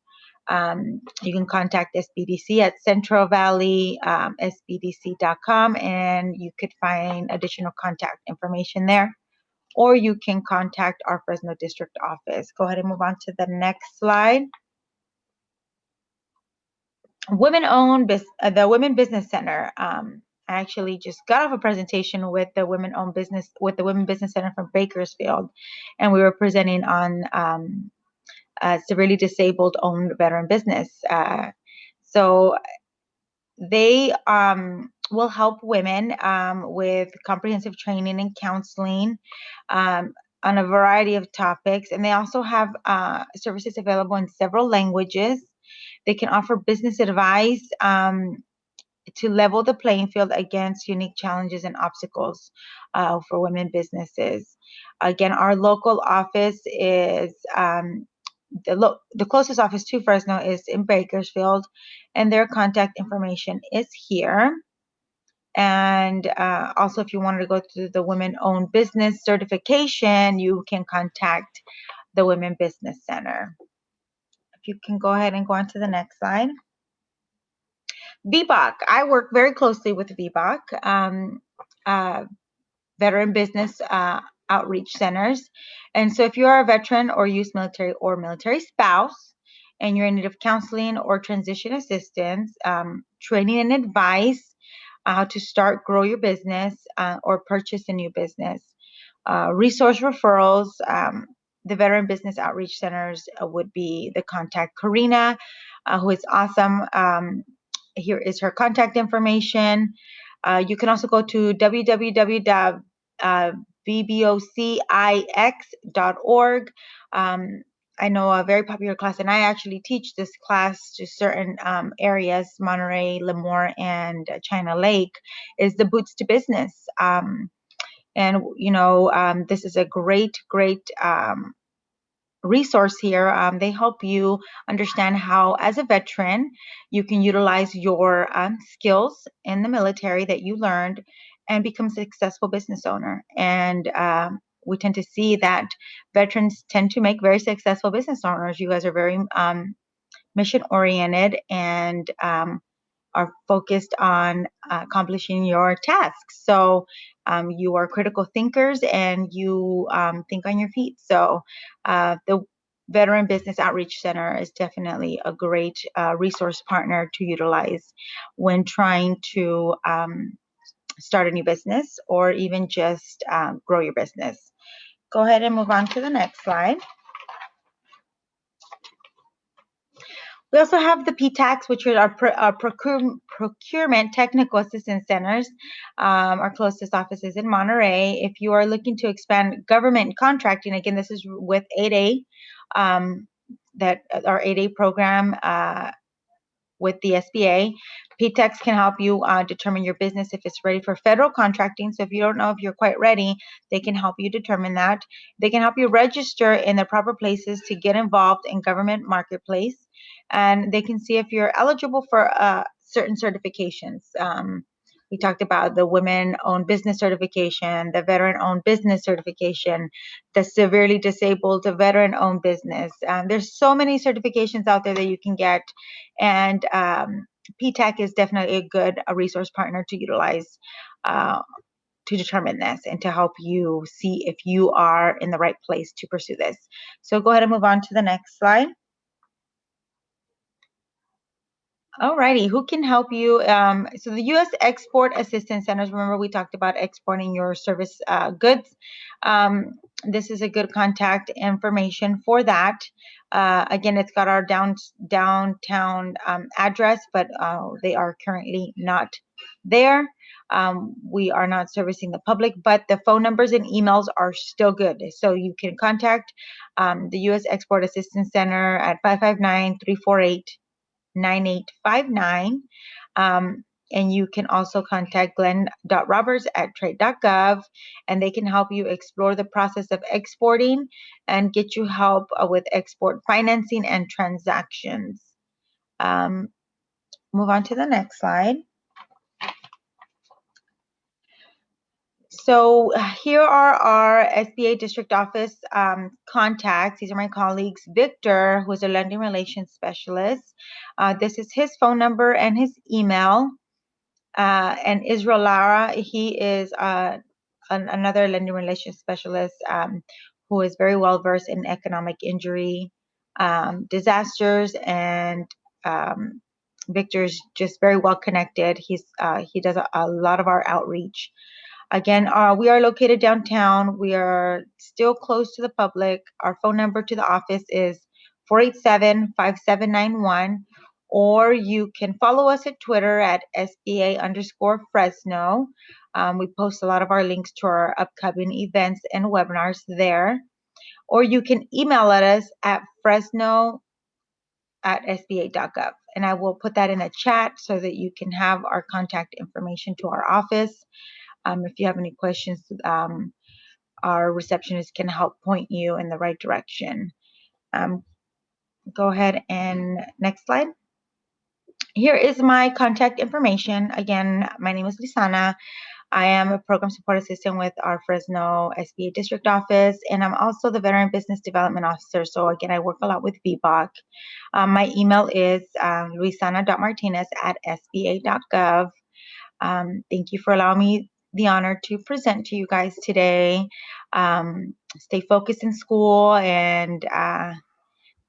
You can contact SBDC at centralvalleysbdc.com, and you could find additional contact information there. Or you can contact our Fresno district office. Go ahead and move on to the next slide. The Women Business Center. I actually just got off a presentation with the Women Business Center from Bakersfield, and we were presenting on severely disabled owned veteran business. So they will help women with comprehensive training and counseling on a variety of topics, and they also have services available in several languages. They can offer business advice to level the playing field against unique challenges and obstacles for women businesses. Again, our local office is the closest office to Fresno is in Bakersfield, and their contact information is here. And also, if you wanted to go to the Women-Owned Business certification, you can contact the Women Business Center. If you can go ahead and go on to the next slide. VBOC. I work very closely with VBOC, Veteran Business Outreach Centers. And so if you are a veteran or youth military or military spouse, and you're in need of counseling or transition assistance, training and advice, how to start, grow your business, or purchase a new business, resource referrals, the Veteran Business Outreach Centers would be the contact. Karina, who is awesome. Here is her contact information. You can also go to www.vbocix.org. I know a very popular class, and I actually teach this class to certain areas, Monterey, Lemoore, and China Lake, is the Boots to Business. And, this is a great resource here. They help you understand how, as a veteran, you can utilize your skills in the military that you learned and become a successful business owner. And we tend to see that veterans tend to make very successful business owners. You guys are very mission-oriented and are focused on accomplishing your tasks. So you are critical thinkers, and you think on your feet. So the Veteran Business Outreach Center is definitely a great resource partner to utilize when trying to start a new business or even just grow your business. Go ahead and move on to the next slide. We also have the PTACs, which are our procurement technical assistance centers. Our closest office is in Monterey. If you are looking to expand government contracting, again, this is with 8A, that our 8A program with the SBA. PTACs can help you determine your business if it's ready for federal contracting. So if you don't know if you're quite ready, they can help you determine that. They can help you register in the proper places to get involved in government marketplace. And they can see if you're eligible for certain certifications. We talked about the Women-Owned Business certification, the Veteran-Owned Business certification, the Severely Disabled Veteran-Owned Business. There's so many certifications out there that you can get. And PTAC is definitely a good resource partner to utilize to determine this and to help you see if you are in the right place to pursue this. So go ahead and move on to the next slide. Alrighty, who can help you? So the U.S. Export Assistance Centers, remember we talked about exporting your service goods. This is a good contact information for that. Again, it's got our downtown address, but they are currently not there. We are not servicing the public, but the phone numbers and emails are still good. So you can contact the U.S. Export Assistance Center at 559-348-9859. And you can also contact glenn.roberts@trade.gov, and they can help you explore the process of exporting and get you help with export financing and transactions. Move on to the next slide. So here are our SBA district office contacts. These are my colleagues. Victor, who is a lending relations specialist. This is his phone number and his email. And Israel Lara, he is another lending relations specialist who is very well versed in economic injury, disasters, and Victor's just very well connected. He does a lot of our outreach. Again, we are located downtown. We are still close to the public. Our phone number to the office is 487-5791, or you can follow us at Twitter at SBA_Fresno. We post a lot of our links to our upcoming events and webinars there. Or you can email us at fresno@sba.gov. And I will put that in a chat so that you can have our contact information to our office. If you have any questions, our receptionist can help point you in the right direction. Go ahead and next slide. Here is my contact information. Again, my name is Lisana. I am a program support assistant with our Fresno SBA district office, and I'm also the veteran business development officer. So again, I work a lot with VBOC. My email is luisana.martinez@sba.gov. Thank you for allowing me the honor to present to you guys today. Stay focused in school, and I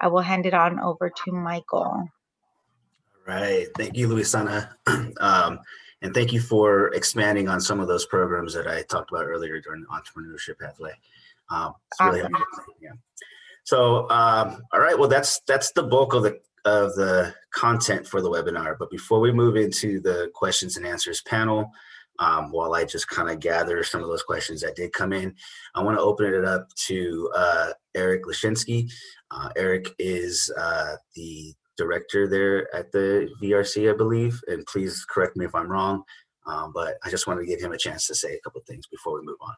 will hand it on over to Michael. All right. Thank you, Luisana. And thank you for expanding on some of those programs that I talked about earlier during the Entrepreneurship Pathway. It's really helpful. Yeah. So, all right. Well, that's the bulk of the content for the webinar. But before we move into the questions and answers panel, while I just kind of gather some of those questions that did come in, I want to open it up to Eric Lashinsky. Eric is the director there at the VRC, I believe, and please correct me if I'm wrong, but I just wanted to give him a chance to say a couple of things before we move on.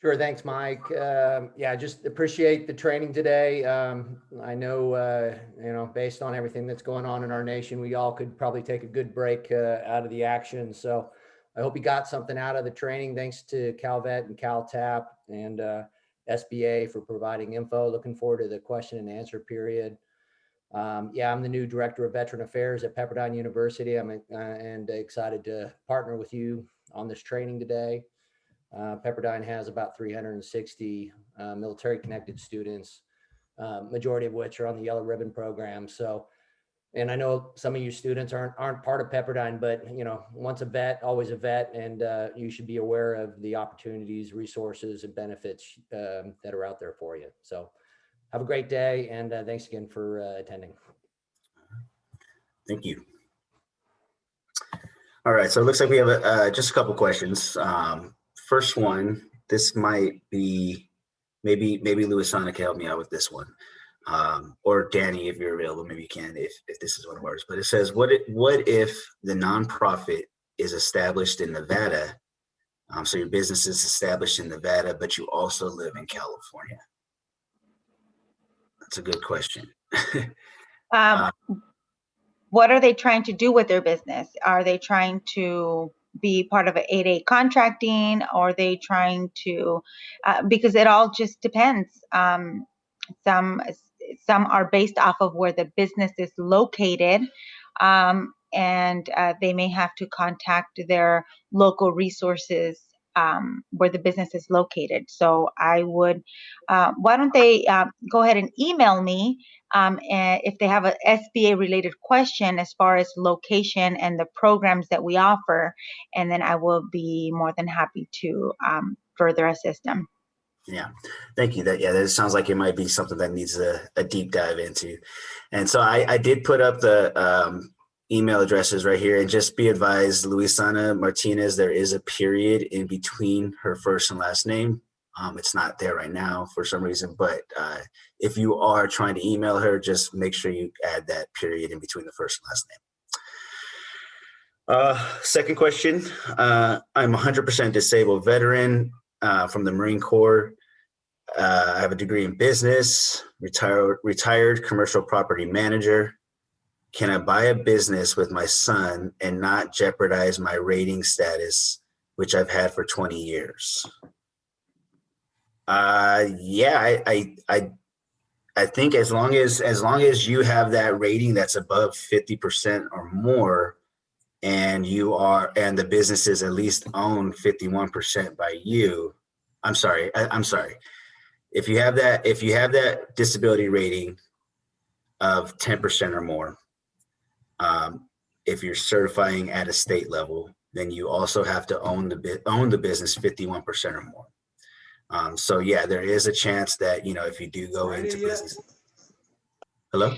Sure. Thanks, Mike. Yeah, just appreciate the training today. I know, based on everything that's going on in our nation, we all could probably take a good break out of the action. So I hope you got something out of the training. Thanks to Calvet and CalTAP and SBA for providing info. Looking forward to the question and answer period. Yeah, I'm the new director of veteran affairs at Pepperdine University. I'm and excited to partner with you on this training today. Pepperdine has about 360 military connected students, majority of which are on the Yellow Ribbon program. So, and I know some of you students aren't part of Pepperdine, but once a vet, always a vet, and you should be aware of the opportunities, resources, and benefits that are out there for you. So have a great day, and thanks again for attending. Thank you. All right, so it looks like we have just a couple questions. First one, this might be, maybe Luisana can help me out with this one. Or Danny, if you're available, maybe you can, if this is one of ours. But it says, what if the nonprofit is established in Nevada? So your business is established in Nevada, but you also live in California. That's a good question. What are they trying to do with their business? Are they trying to be part of an 8A contracting? Or are they trying to, because it all just depends. Some are based off of where the business is located. and they may have to contact their local resources where the business is located. So I would, why don't they go ahead and email me and if they have a SBA related question as far as location and the programs that we offer, and then I will be more than happy to further assist them. Yeah, thank you. That sounds like it might be something that needs a deep dive into. And so I did put up the email addresses right here, and just be advised, Luisana Martinez, there is a period in between her first and last name. It's not there right now for some reason, but if you are trying to email her, just make sure you add that period in between the first and last name. Second question, I'm 100% disabled veteran from the Marine Corps. I have a degree in business, retired commercial property manager. Can I buy a business with my son and not jeopardize my rating status, which I've had for 20 years? Yeah, I think as long as you have that rating that's above 50% or more, and the business is at least owned 51% by you. I'm sorry. If you have that disability rating of 10% or more, if you're certifying at a state level, then you also have to own the business 51% or more. So yeah, there is a chance that, if you do go into business. Hello?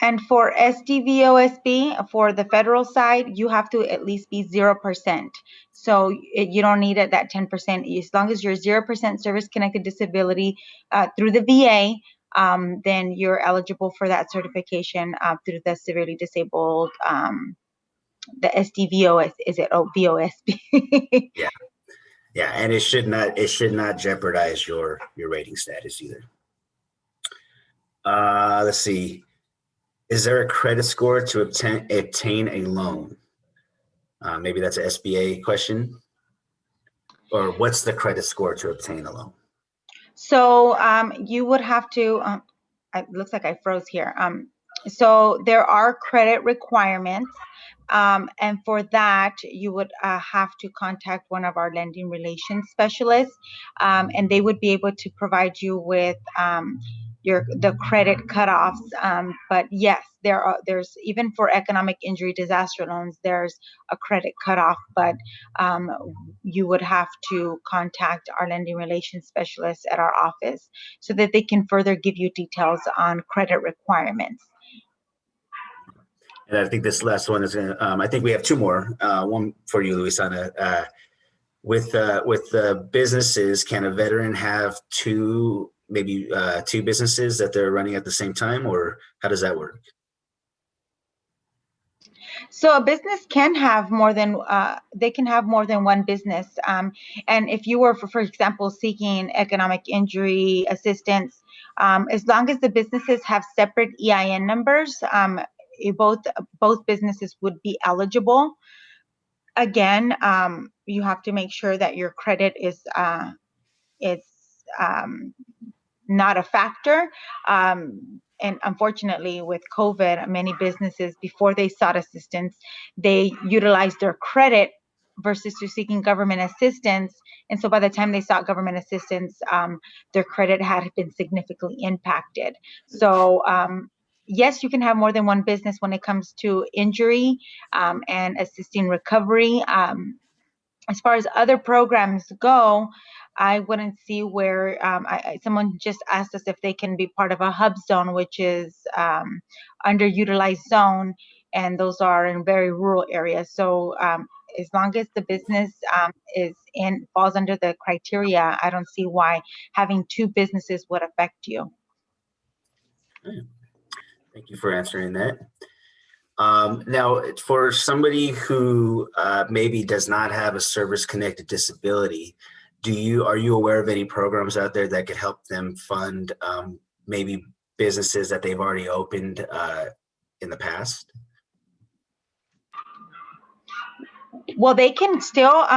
And for SDVOSB, for the federal side, you have to at least be 0%. So you don't need it, that 10%. As long as you're 0% service-connected disability through the VA, then you're eligible for that certification through the severely disabled, the SDVOS, is it? Oh, VOSB. Yeah, and it should not jeopardize your rating status either. Let's see. Is there a credit score to obtain a loan? Maybe that's an SBA question. Or what's the credit score to obtain a loan? So you would have to, it looks like I froze here. So there are credit requirements. And for that, you would have to contact one of our lending relations specialists, and they would be able to provide you with the credit cutoffs. But yes, there's even for economic injury disaster loans, there's a credit cutoff, but you would have to contact our lending relations specialists at our office so that they can further give you details on credit requirements. And I think this last one is going to, I think we have two more. One for you, Luisana. With the businesses, can a veteran have two businesses that they're running at the same time, or how does that work? So a business can have more than one business. And if you were, for example, seeking economic injury assistance, as long as the businesses have separate EIN numbers, both businesses would be eligible. Again, you have to make sure that your credit is not a factor. And unfortunately, with COVID, many businesses, before they sought assistance, they utilized their credit versus to seeking government assistance. And so by the time they sought government assistance, their credit had been significantly impacted. So yes, you can have more than one business when it comes to injury and assisting recovery. As far as other programs go, I wouldn't see where someone just asked us if they can be part of a hub zone, which is underutilized zone, and those are in very rural areas. So as long as the business falls under the criteria, I don't see why having two businesses would affect you. Thank you for answering that. Now, for somebody who maybe does not have a service-connected disability, are you aware of any programs out there that could help them fund maybe businesses that they've already opened in the past? Well, they can still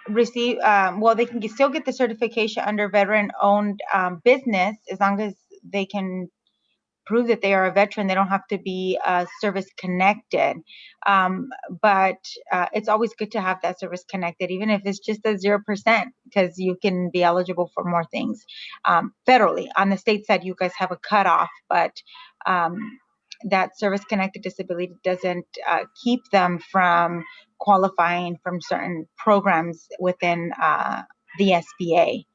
receive. They can still get the certification under veteran-owned business as long as they can prove that they are a veteran. They don't have to be service connected. But it's always good to have that service connected, even if it's just a 0%, because you can be eligible for more things. Federally, on the state side, you guys have a cutoff, but that service connected disability doesn't keep them from qualifying from certain programs within the SBA.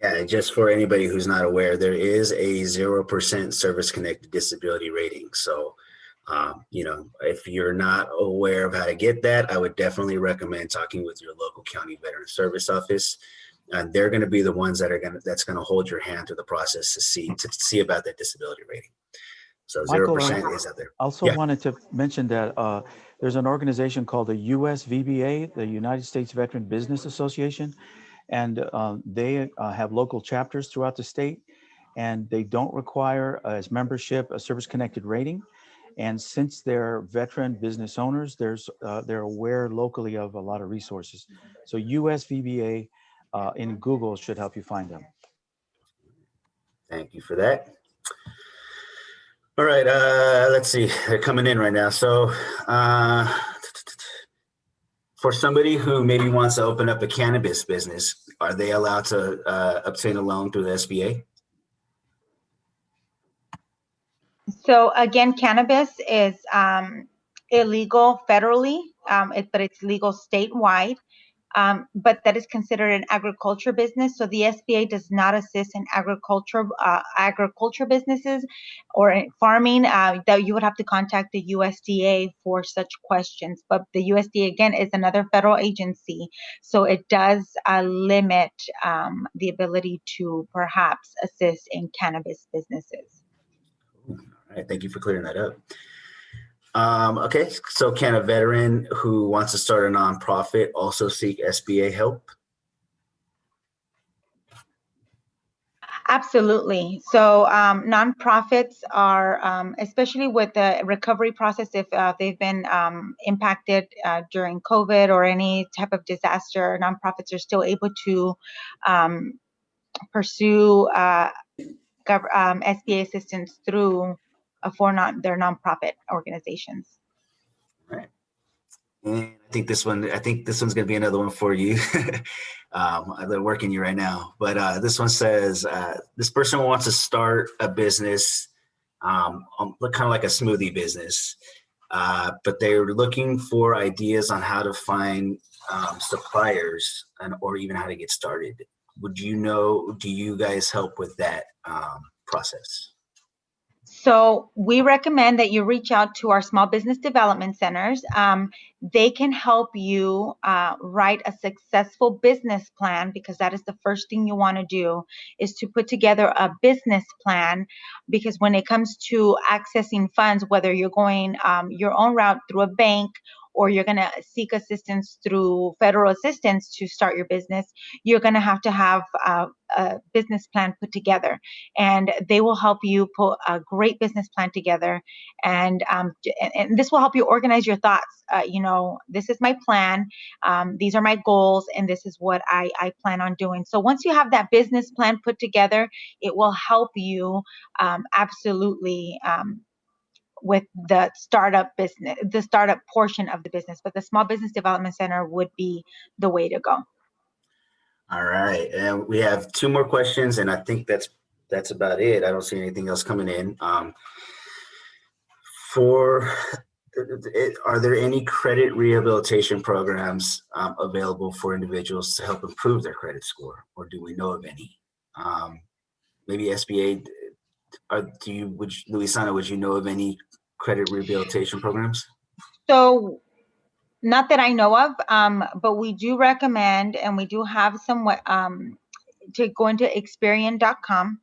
Yeah, just for anybody who's not aware, there is a 0% service connected disability rating. So, if you're not aware of how to get that, I would definitely recommend talking with your local county veteran service office. And they're going to be the ones that's going to hold your hand through the process to see about that disability rating. So 0% is out there. Also wanted to mention that there's an organization called the USVBA, the United States Veteran Business Association, and they have local chapters throughout the state, and they don't require as membership a service-connected rating. And since they're veteran business owners, they're aware locally of a lot of resources. So USVBA in Google should help you find them. Thank you for that. All right, let's see. They're coming in right now. So for somebody who maybe wants to open up a cannabis business, are they allowed to obtain a loan through the SBA? So again, cannabis is illegal federally, but it's legal statewide. But that is considered an agriculture business. So the SBA does not assist in agriculture businesses or in farming. That you would have to contact the USDA for such questions. But the USDA, again, is another federal agency. So it does limit the ability to perhaps assist in cannabis businesses. All right, thank you for clearing that up. Okay, so can a veteran who wants to start a nonprofit also seek SBA help? Absolutely. So nonprofits are, especially with the recovery process, if they've been impacted during COVID or any type of disaster, nonprofits are still able to pursue SBA assistance through their nonprofit organizations. All right. And I think this one's going to be another one for you. They're working you right now. But this one says, this person wants to start a business, kind of like a smoothie business. But they're looking for ideas on how to find suppliers or even how to get started. Do you guys help with that process? So we recommend that you reach out to our small business development centers. They can help you write a successful business plan, because that is the first thing you want to do, is to put together a business plan. Because when it comes to accessing funds, whether you're going your own route through a bank or you're going to seek assistance through federal assistance to start your business, you're going to have a business plan put together. And they will help you put a great business plan together. And this will help you organize your thoughts. This is my plan. These are my goals, and this is what I plan on doing. So once you have that business plan put together, it will help you absolutely with the startup business, the startup portion of the business. But the Small Business Development Center would be the way to go. All right, and we have two more questions, and I think that's about it. I don't see anything else coming in. Are there any credit rehabilitation programs available for individuals to help improve their credit score, or do we know of any? Maybe SBA. Luisana, would you know of any credit rehabilitation programs? So, not that I know of, but we do recommend, and we do have some to go into Experian.com,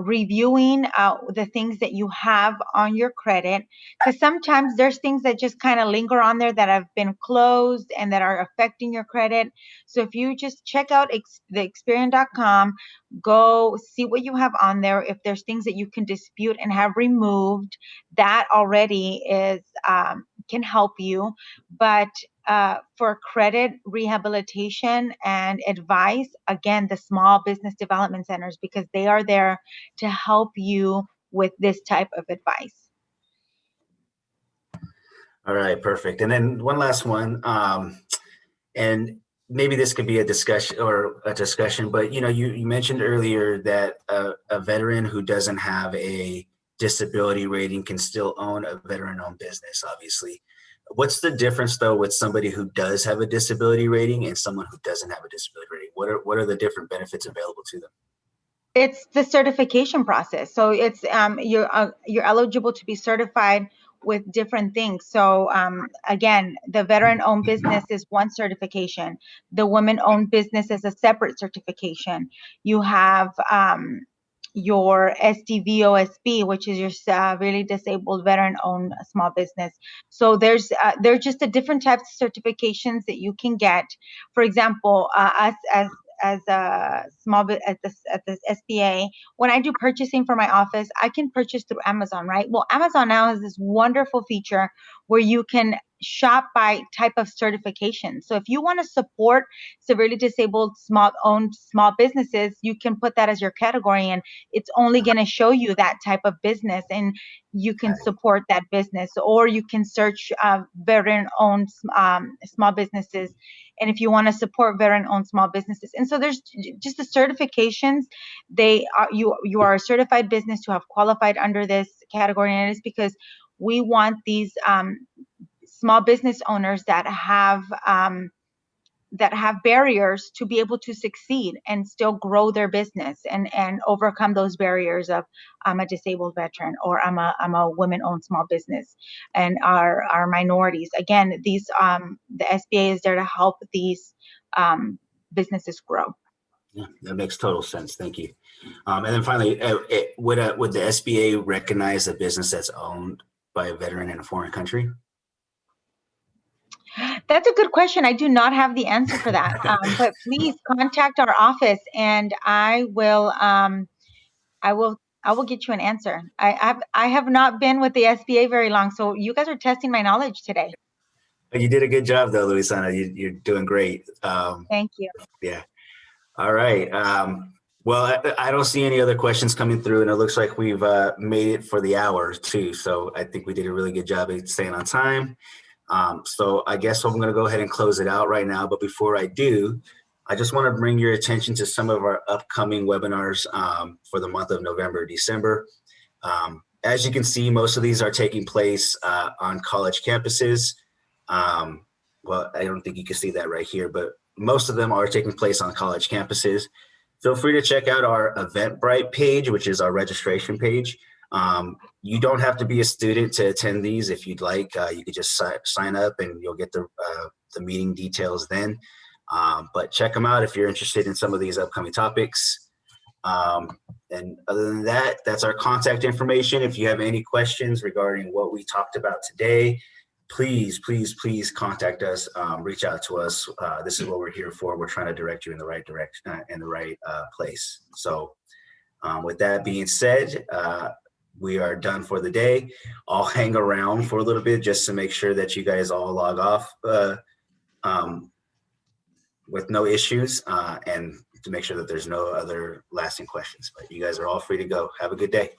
reviewing the things that you have on your credit, because sometimes there's things that just kind of linger on there that have been closed and that are affecting your credit. So if you just check out the Experian.com, go see what you have on there. If there's things that you can dispute and have removed, that already is can help you, but for credit, rehabilitation, and advice, again, the small business development centers, because they are there to help you with this type of advice. All right, perfect. And then one last one, and maybe this could be a discussion, but you mentioned earlier that a veteran who doesn't have a disability rating can still own a veteran-owned business, obviously. What's the difference though with somebody who does have a disability rating and someone who doesn't have a disability rating? What are the different benefits available to them? It's the certification process. So it's you're eligible to be certified with different things. So again, the veteran-owned business is one certification. The women-owned business is a separate certification. You have your SDVOSB, which is your severely disabled veteran-owned small business. So there's just the different types of certifications that you can get. For example, us as a small bit at this SBA, when I do purchasing for my office, I can purchase through Amazon, right? Well, Amazon now has this wonderful feature where you can shop by type of certification. So if you want to support severely disabled small businesses, you can put that as your category, and it's only going to show you that type of business, and you can support that business. Or you can search veteran-owned small businesses, and if you want to support veteran-owned small businesses. And so there's just the certifications. They are you are a certified business to have qualified under this category, and it is because we want these small business owners that have barriers to be able to succeed and still grow their business and overcome those barriers of I'm a disabled veteran, or I'm a women-owned small business, and our minorities. Again, these the SBA is there to help these businesses grow. Yeah, that makes total sense. Thank you. And then finally, would the SBA recognize a business that's owned by a veteran in a foreign country? That's a good question. I do not have the answer for that, but please contact our office, and I will get you an answer. I have not been with the SBA very long, so you guys are testing my knowledge today. You did a good job, though, Luisana. You're doing great. Thank you. Yeah. All right. Well, I don't see any other questions coming through, and it looks like we've made it for the hour too. So I think we did a really good job of staying on time. So I guess I'm going to go ahead and close it out right now. But before I do, I just want to bring your attention to some of our upcoming webinars for the month of November, December. As you can see, most of these are taking place on college campuses. Well, I don't think you can see that right here, but most of them are taking place on college campuses. Feel free to check out our Eventbrite page, which is our registration page. You don't have to be a student to attend these. If you'd like, you could just sign up and you'll get the meeting details then. But check them out if you're interested in some of these upcoming topics. And other than that, that's our contact information. If you have any questions regarding what we talked about today, please contact us, reach out to us. This is what we're here for. We're trying to direct you in the right direction, in the right place. So with that being said, we are done for the day. I'll hang around for a little bit just to make sure that you guys all log off with no issues and to make sure that there's no other lasting questions. But you guys are all free to go. Have a good day.